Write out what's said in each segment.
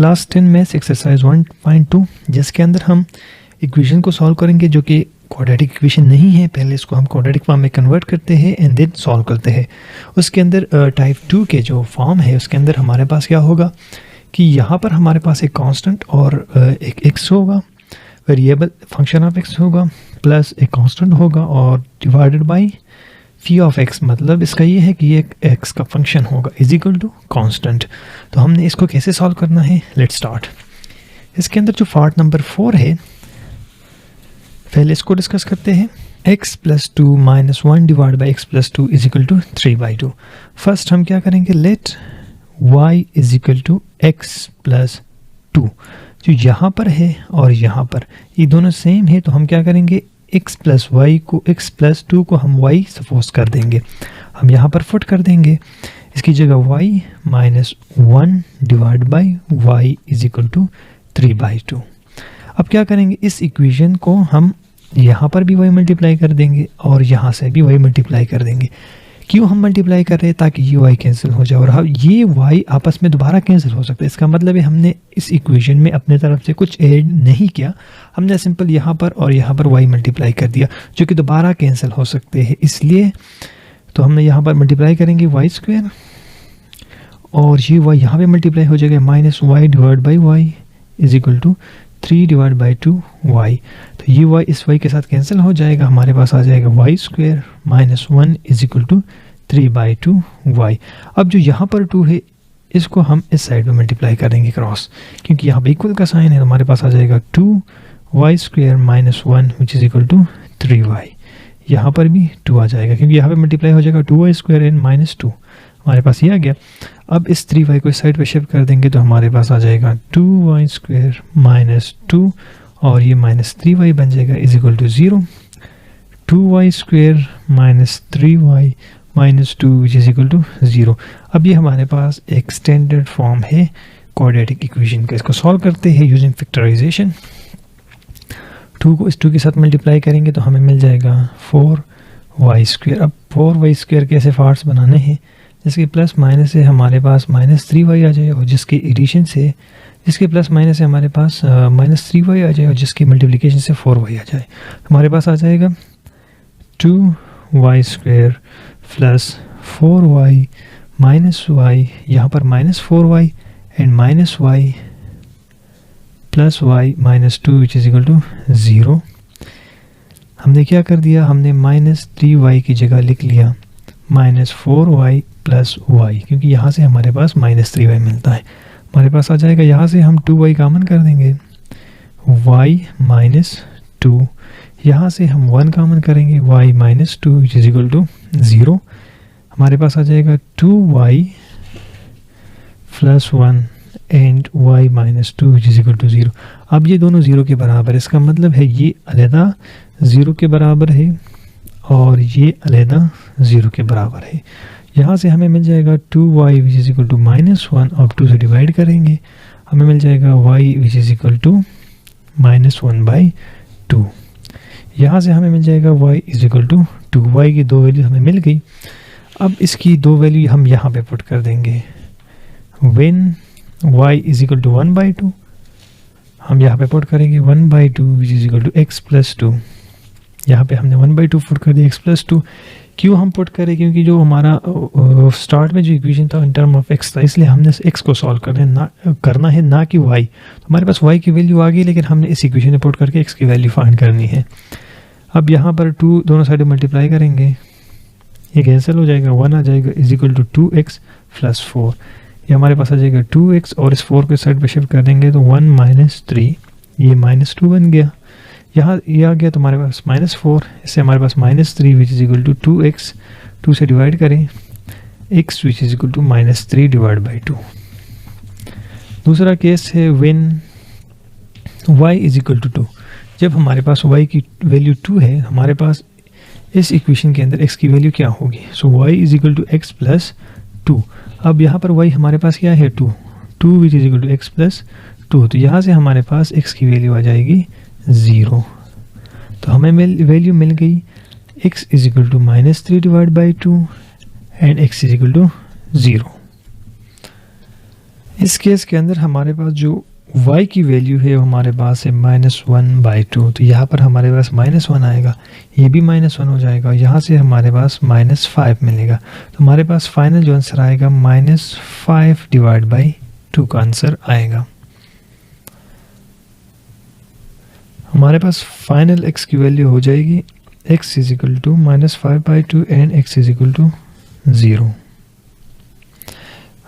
Class 10 maths exercise 1.2 जिसके अंदर हम इक्वेशन को सॉल्व करेंगे जो कि क्वाड्रेटिक इक्वेशन नहीं है। पहले इसको हम क्वाड्रेटिक फॉर्म में कन्वर्ट करते हैं एंड देन सॉल्व करते हैं। उसके अंदर टाइप 2 के जो फॉर्म है उसके अंदर हमारे पास क्या होगा कि यहाँ पर हमारे पास एक कांस्टेंट और एक एक्स होगा, वेरिएबल फंक्शन ऑफ एक्स होगा, प्लस एक कांस्टेंट होगा और divided by fee of x. मतलब इसका ये है कि ये एक एक्स का फंक्शन होगा इज इक्वल टू कांस्टेंट। तो हमने इसको कैसे सॉल्व करना है, लेट्स स्टार्ट। इसके अंदर जो पार्ट नंबर 4 है पहले इसको डिस्कस करते हैं। x plus 2 minus 1 divide by X plus 2 is equal to 3/2। First हम क्या करेंगे, let y is equal to X plus 2। जो यहाँ पर है और यहाँ पर ये दोनों सेम है तो हम क्या करेंगे, x प्लस वाई को x प्लस 2 को हम y सपोज कर देंगे, हम यहाँ पर फुट कर देंगे। इसकी जगह y minus 1 divide by y is equal to 3/2। अब क्या करेंगे, इस इक्वेशन को हम यहाँ पर भी y मल्टीप्लाई कर देंगे और यहाँ से भी y मल्टीप्लाई कर देंगे। क्यों हम मल्टीप्लाई कर रहे हैं, ताकि ये y कैंसिल हो जाए और हम ये y आपस में दोबारा कैंसिल हो सकता है। इसका मतलब है हमने इस इक्वेशन में अपने तरफ से कुछ ऐड नहीं किया, हमने सिंपल यहाँ पर और यहाँ पर y मल्टीप्लाई कर दिया जो कि दोबारा कैंसिल हो सकते हैं। इसलिए तो हमने यहाँ पर मल्टीप्लाई करेंगे y² और ये y यहाँ पे मल्टीप्लाई हो जाएगा minus y divide by y is equal to 3 divide by 2y। तो ये y इस y के साथ कैंसिल हो जाएगा, हमारे पास आ जाएगा y² minus 1 is equal to 3/2y। अब जो यहाँ पर 2 है इसको हम इस साइड में मल्टीप्लाई करेंगे क्रॉस, क्योंकि यहाँ पे इक्वल का साइन है तो हमारे पास आ जाएगा 2y² minus 1 which is equal to 3y। यहाँ पर भी 2 आ जाएगा क्योंकि यहाँ पे मल्टीप्लाई हो जाएगा 2y² एंड माइनस 2, हमारे पास ये आ गया। अब इस 3y को इस साइड पे शिफ्ट कर देंगे तो हमारे पास आ जाएगा 2y² माइनस 2 और ये माइनस 3y बन जाएगा is equal to 0। 2y² minus 3y minus 2 which is equal to 0। अब ये हमारे पास एक स्टैंडर्ड फॉर्म है क्वाड्रेटिक इक्वेशन का। इसको सॉल्व करते हैं यूजिंग फैक्टराइजेशन। 2 को इस 2 के साथ मल्टीप्लाई करेंगे तो हमें मिल जाएगा 4y²। अब 4y² के ऐसे पार्ट्स बनाने हैं जिसके प्लस माइनस से हमारे पास माइनस 3y आ जाए और जिसके एडिशन से जिसके प्लस माइनस से हमारे पास माइनस 3y आ जाए और जिसकी मल्टीप्लिकेशन से 4y आ जाए। हमारे पास आ जाएगा 2y² plus 4y minus y, यहाँ पर minus 4y and minus y plus y minus 2 which is equal to 0। हमने क्या कर दिया, हमने माइनस 3y की जगह लिख लिया माइनस 4y प्लस y, क्योंकि यहाँ से हमारे पास माइनस 3y मिलता है। हमारे पास आ जाएगा, यहाँ से हम 2y कॉमन कर देंगे, y माइनस 2, यहाँ से हम 1 कॉमन करेंगे, y minus 2 which is equal to 0। हमारे पास आ जाएगा 2y plus 1 and y minus 2 which is equal to 0। अब ये दोनों 0 के बराबर है, इसका मतलब है ये अलहदा 0 के बराबर है और ये अलहदा 0 के बराबर है। यहाँ से हमें मिल जाएगा 2y which is equal to minus 1 और 2 से डिवाइड करेंगे हमें मिल जाएगा y which is equal to minus 1/2। यहाँ से हमें मिल जाएगा y is equal to 2। y की 2 वैल्यू हमें मिल गई। अब इसकी 2 वैल्यू हम यहाँ पे पुट कर देंगे। When y is equal to 1/2 हम यहाँ पे पुट करेंगे 1/2 which is equal to x plus 2। यहाँ पे हमने 1/2 पुट कर दिया x प्लस 2। क्यों हम पुट करें, क्योंकि जो हमारा स्टार्ट में जो इक्वेशन था इन टर्म ऑफ x था, इसलिए हमने x को सॉल्व करना है ना कि y। तो हमारे पास y की वैल्यू आ गई लेकिन हमने इस इक्वेशन में पुट करके x की वैल्यू फाइंड करनी है। अब यहाँ पर 2 दोनों साइड मल्टीप्लाई करेंगे, ये कैंसिल हो जाएगा, 1 आ जाएगा is equal to 2x plus 4। ये हमारे पास आ जाएगा 2x और इस 4 के साइड पे शिफ्ट कर देंगे तो 1 माइनस 3, ये माइनस 2 बन गया। यहाँ ये आ गया तो हमारे पास माइनस 4, इससे हमारे पास minus 3 which is equal to 2x। 2 से डिवाइड करें x which is equal to minus 3 divide by 2। दूसरा केस है when y is equal to 2। जब हमारे पास y की वैल्यू 2 है, हमारे पास इस इक्वेशन के अंदर x की वैल्यू क्या होगी, so y is equal to x plus 2। अब यहाँ पर y हमारे पास क्या है 2 which is equal to x plus 2, तो यहाँ से हमारे पास x की वैल्यू आ जाएगी 0। तो हमें वैल्यू मिल गई x is equal to minus 3 divide by 2 and x is equal to 0। इस केस के अंदर हमारे पास जो y की वैल्यू है वो हमारे पास है -1/2, तो यहाँ पर हमारे पास -1 आएगा, ये भी -1 हो जाएगा, यहाँ से हमारे पास -5 मिलेगा। तो हमारे पास फाइनल जो आंसर आएगा -5/2 का आंसर आएगा। हमारे पास फाइनल x की वैल्यू हो जाएगी x = -5/2 एंड x = 0।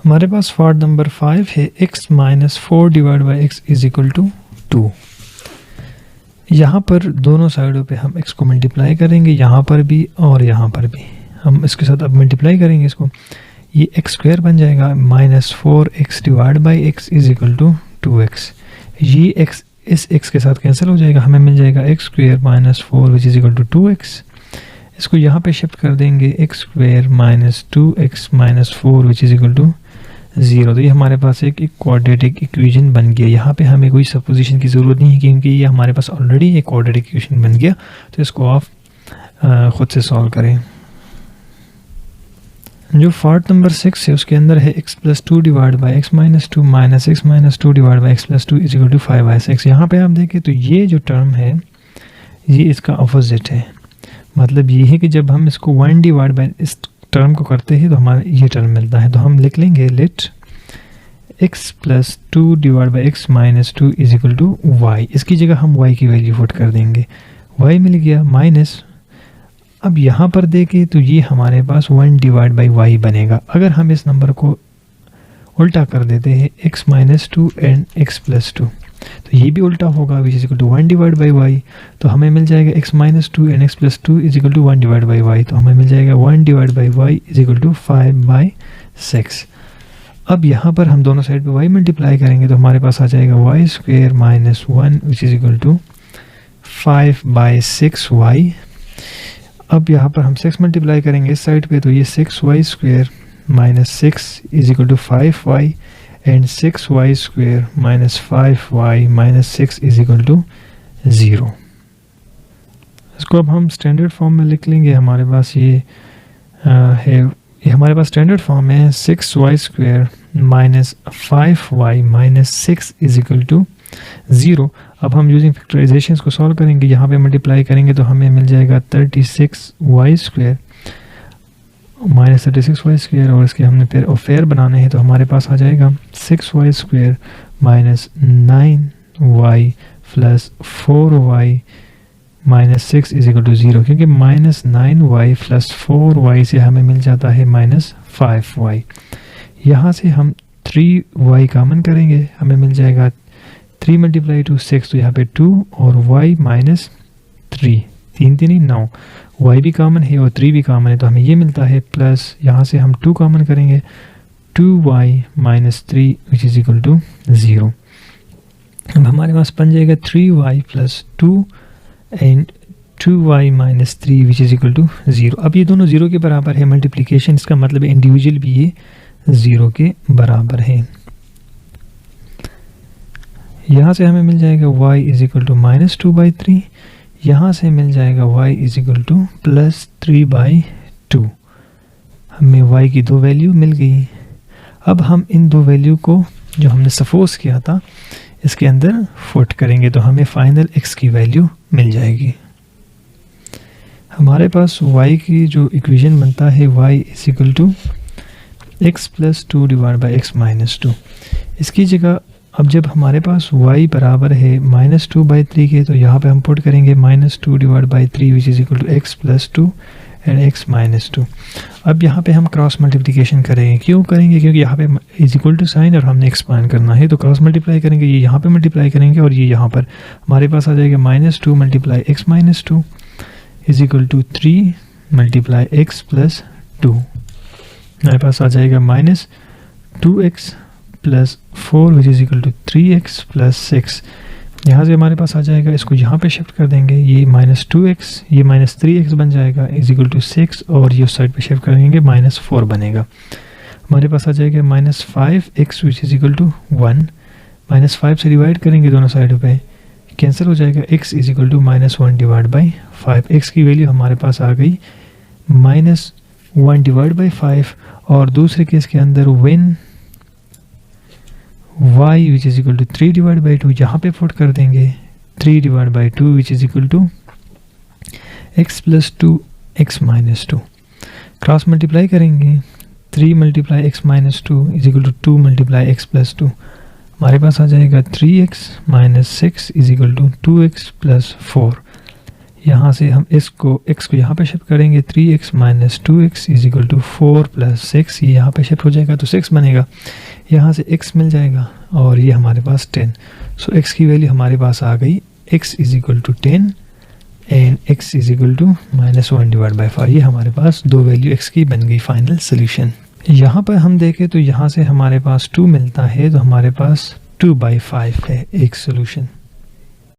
हमारे पास पार्ट नंबर 5 है x - 4/x = 2। यहाँ पर दोनों साइडों पे हम x को मल्टीप्लाई करेंगे, यहाँ पर भी और यहाँ पर भी हम इसके साथ अब मल्टीप्लाई करेंगे इसको, ये x² बन जाएगा, -4x/x = 2x। ये x इस x के साथ कैंसिल हो जाएगा, हमें मिल जाएगा x² - 4 = 2x। इसको यहाँ पे शिफ्ट कर देंगे, x² - 2x - 4 = 0। तो ये हमारे पास एक क्वाड्रेटिक इक्वेशन बन गया। यहाँ पे हमें कोई सपोजिशन की ज़रूरत नहीं है क्योंकि ये हमारे पास ऑलरेडी एक क्वाड्रेटिक इक्वेशन बन गया। तो इसको आप ख़ुद से सॉल्व करें। जो पार्ट नंबर 6 है उसके अंदर है x + 2/x - 2 - x - 2/x + 2 = 5/6। यहाँ पे आप देखें तो ये जो टर्म है ये इसका अपोजिट है। मतलब ये है कि जब हम इसको 1/ इस टर्म को करते हैं तो हमारा ये टर्म मिलता है। तो हम लिख लेंगे लेट x + 2/x - 2 = y। इसकी जगह हम y की वैल्यू पुट कर देंगे, y मिल गया माइनस। अब यहाँ पर देखें तो ये हमारे पास 1/y बनेगा। अगर हम इस नंबर को उल्टा कर देते हैं x - 2 एंड x + 2 तो ये भी उल्टा होगा, which = 1/y। तो हमें मिल जाएगा x - 2 एंड x + 2 = 1/y। तो हमें मिल जाएगा 1/y = 5/6। अब यहाँ पर हम दोनों साइड पे y मल्टीप्लाई करेंगे तो हमारे पास आ जाएगा y² - 1 which = 5/6y। अब यहाँ पर हम 6 मल्टीप्लाई करेंगे इस साइड पे तो ये 6y² - 6 = 5y and 6y² - 5y - 6 = 0। इसको अब हम स्टैंडर्ड फॉर्म में लिख लेंगे। हमारे पास ये है, ये हमारे पास स्टैंडर्ड फॉर्म है 6y² - 5y - 6 = 0। अब हम यूजिंग फैक्टराइजेशन को सॉल्व करेंगे, यहाँ पे मल्टीप्लाई करेंगे तो हमें मिल जाएगा 36y² - 36y² और इसके हमने फिर फेयर बनाने हैं तो हमारे पास आ जाएगा 6y² - 9y + 4y - 6 = 0, क्योंकि -9y + 4y से हमें मिल जाता है -5y। यहाँ से हम 3y कॉमन करेंगे, हमें मिल जाएगा 3 × 2 6, तो यहाँ पे 2 और y -3, 3 3 9, y भी कॉमन है और 3 भी कॉमन है तो हमें ये मिलता है, प्लस यहाँ से हम 2 कॉमन करेंगे, 2y - 3 which = 0। अब हमारे पास बन जाएगा 3y + 2 एंड 2y - 3 which = 0। अब ये दोनों 0 के बराबर है, मल्टीप्लिकेशन, इसका मतलब है इंडिविजुअल भी ये 0 के बराबर है। यहाँ से हमें मिल जाएगा y = -2/3, यहाँ से मिल जाएगा y = +3/2। हमें y की 2 वैल्यू मिल गई। अब हम इन 2 वैल्यू को जो हमने सपोज किया था इसके अंदर पुट करेंगे तो हमें फाइनल x की वैल्यू मिल जाएगी। हमारे पास y की जो इक्वेशन बनता है y = x + 2/x - 2। इसकी जगह अब जब हमारे पास y बराबर है -2/3 के तो यहाँ पे हम पुट करेंगे -2/3 which = x + 2 एंड x - 2। अब यहाँ पे हम क्रॉस मल्टीप्लिकेशन करेंगे, क्यों करेंगे, क्योंकि यहाँ पे = साइन और हमने एक्सपांड करना है तो क्रॉस मल्टीप्लाई करेंगे, ये यहाँ पे मल्टीप्लाई करेंगे और ये यहाँ पर हमारे पास आ जाएगा -2 × x - 2 = 3 × x + 2। हमारे पास आ जाएगा -2x + 4 which = 3x + 6। यहाँ से हमारे पास आ जाएगा, इसको यहाँ पे शिफ्ट कर देंगे, ये -2x ये -3x बन जाएगा = 6 और ये उस साइड पे शिफ्ट करेंगे -4 बनेगा। हमारे पास आ जाएगा -5x which = 1, -5 से डिवाइड करेंगे दोनों साइडों पे कैंसिल हो जाएगा, x = -1/5। x की वैल्यू हमारे पास आ गई -1/5। और दूसरे केस के अंदर when y which is equal to 3 divide by 2 यहाँ पे पुट कर देंगे, 3 divide by 2 which is equal to x plus 2 x minus 2, cross multiply करेंगे, 3 multiply x minus 2 is equal to 2 multiply x plus 2, हमारे पास आ जाएगा 3x minus 6 is equal to 2x plus 4। यहाँ से हम x को यहाँ पे शिफ्ट करेंगे, 3x minus 2x is equal to 4 plus 6, ये यहाँ पे शिफ्ट हो जाएगा तो 6 बनेगा, यहाँ से x मिल जाएगा और ये हमारे पास 10। सो x की वैल्यू हमारे पास आ गई x is equal to 10 and x is equal to -1 divide by 4। ये हमारे पास दो वैल्यू x की बन गई फाइनल सोल्यूशन। यहाँ पर हम देखें तो यहाँ से हमारे पास 2 मिलता है, तो हमारे पास 2/5 है एक सोल्यूशन।